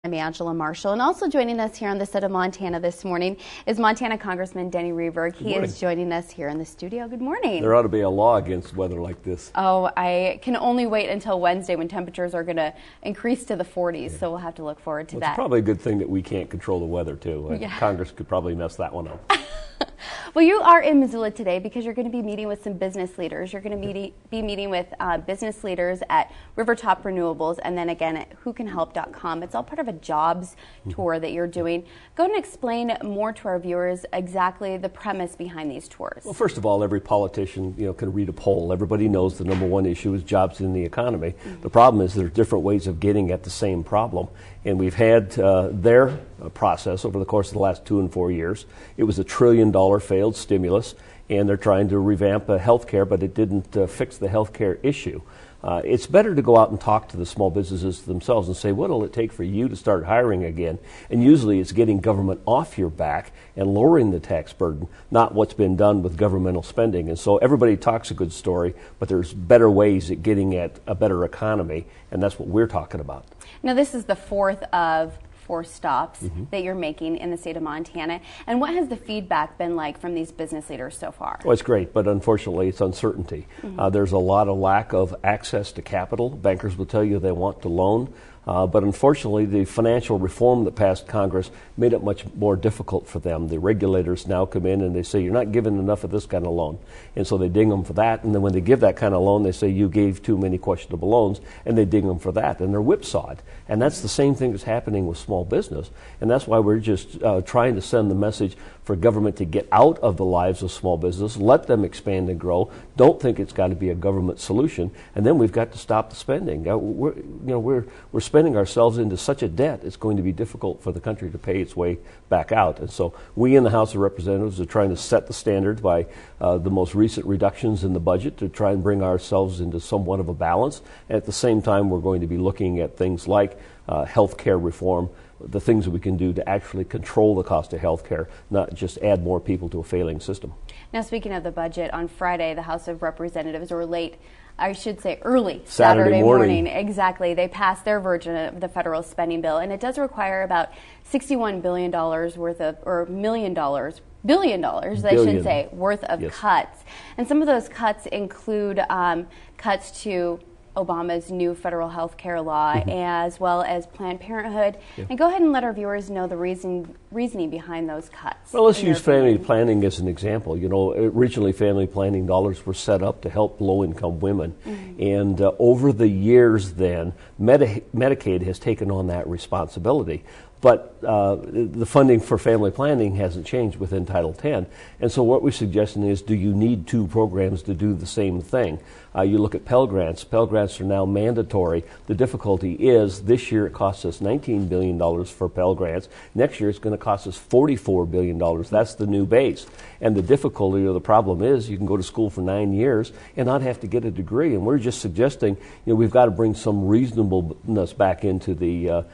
I'm Angela Marshall, and also joining us here on the set of Montana this morning is Montana Congressman Denny Rehberg. He is joining us here in the studio. Good morning. There ought to be a law against weather like this. Oh, I can only wait until Wednesday when temperatures are going to increase to the 40s, so we'll have to look forward to that. It's probably a good thing that we can't control the weather, too. Congress could probably mess that one up. Well, you are in Missoula today because you're going to be meeting with some business leaders. You're going to be meeting with business leaders at Rivertop Renewables and then again at whocanhelp.com. It's all part of a jobs tour that you're doing. Go ahead and explain more to our viewers exactly the premise behind these tours. Well, first of all, every politician can read a poll. Everybody knows the number one issue is jobs in the economy. The problem is there are different ways of getting at the same problem. And we've had their process over the course of the last 2 and 4 years. It was a $1 trillion failed stimulus, and they're trying to revamp health care, but it didn't fix the health care issue. It's better to go out and talk to the small businesses themselves and say, what will it take for you to start hiring again? And usually it's getting government off your back and lowering the tax burden, not what's been done with governmental spending. And so everybody talks a good story, but there's better ways at getting at a better economy, and that's what we're talking about. Now, this is the fourth of 4 stops that you're making in the state of Montana. And what has the feedback been like from these business leaders so far? Well, it's great, but unfortunately it's uncertainty. There's a lot of lack of access to capital. Bankers will tell you they want to loan. But unfortunately, the financial reform that passed Congress made it much more difficult for them. The regulators now come in and they say, you're not giving enough of this kind of loan. And so they ding them for that. And then when they give that kind of loan, they say, you gave too many questionable loans. And they ding them for that. And they're whipsawed. And that's the same thing that's happening with small business. And that's why we're just trying to send the message for government to get out of the lives of small business, let them expand and grow. Don't think it's got to be a government solution. And then we've got to stop the spending. We're spending ourselves into such a debt, it's going to be difficult for the country to pay its way back out. And so we in the House of Representatives are trying to set the standard by the most recent reductions in the budget to try and bring ourselves into somewhat of a balance. At the same time, we're going to be looking at things like health care reform, the things that we can do to actually control the cost of health care, not just add more people to a failing system. Now, speaking of the budget, on Friday, the House of Representatives, or early Saturday morning. Exactly. They passed their version of the federal spending bill, and it does require about $61 billion worth of, or $billion, worth of cuts. And some of those cuts include cuts to Obama's new federal health care law, as well as Planned Parenthood. And go ahead and let our viewers know the reasoning behind those cuts. Well, let's use family planning as an example. Originally family planning dollars were set up to help low-income women. And over the years then, Medicaid has taken on that responsibility. But the funding for family planning hasn't changed within Title X. And so what we're suggesting is, do you need 2 programs to do the same thing? You look at Pell Grants. Pell Grants are now mandatory. The difficulty is this year it costs us $19 billion for Pell Grants. Next year it's going to cost us $44 billion. That's the new base. And the difficulty or the problem is you can go to school for 9 years and not have to get a degree. And we're just suggesting we've got to bring some reasonableness back into the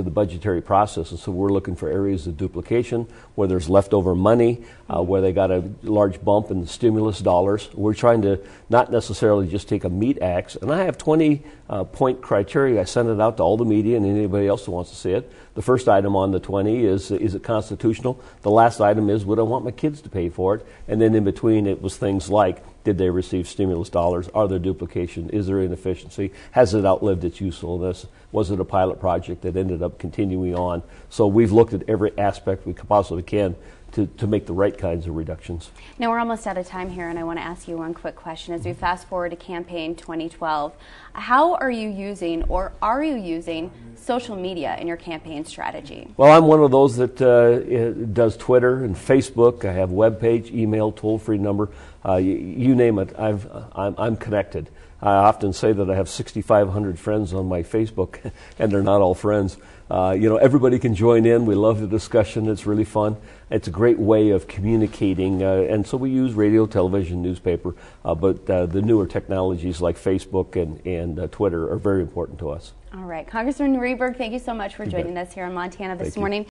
budgetary process. And so we're looking for areas of duplication, where there's leftover money, where they got a large bump in the stimulus dollars. We're trying to not necessarily just take a meat axe. And I have 20-point criteria. I send it out to all the media and anybody else who wants to see it. The first item on the 20 is it constitutional? The last item is, would I want my kids to pay for it? And then in between it was things like, did they receive stimulus dollars? Are there duplication? Is there inefficiency? Has it outlived its usefulness? Was it a pilot project that ended up continuing on? So we've looked at every aspect we possibly can to make the right kinds of reductions. Now, we're almost out of time here, and I want to ask you one quick question. As we fast forward to campaign 2012, how are you using, or are you using, social media in your campaign strategy? Well, I'm one of those that does Twitter and Facebook. I have web page, email, toll-free number. You name it, I'm connected. I often say that I have 6,500 friends on my Facebook, and they're not all friends. Everybody can join in. We love the discussion. It's really fun. It's a great way of communicating, and so we use radio, television, newspaper, but the newer technologies like Facebook and Twitter are very important to us. All right. Congressman Rehberg, thank you so much for joining us here on Montana this morning.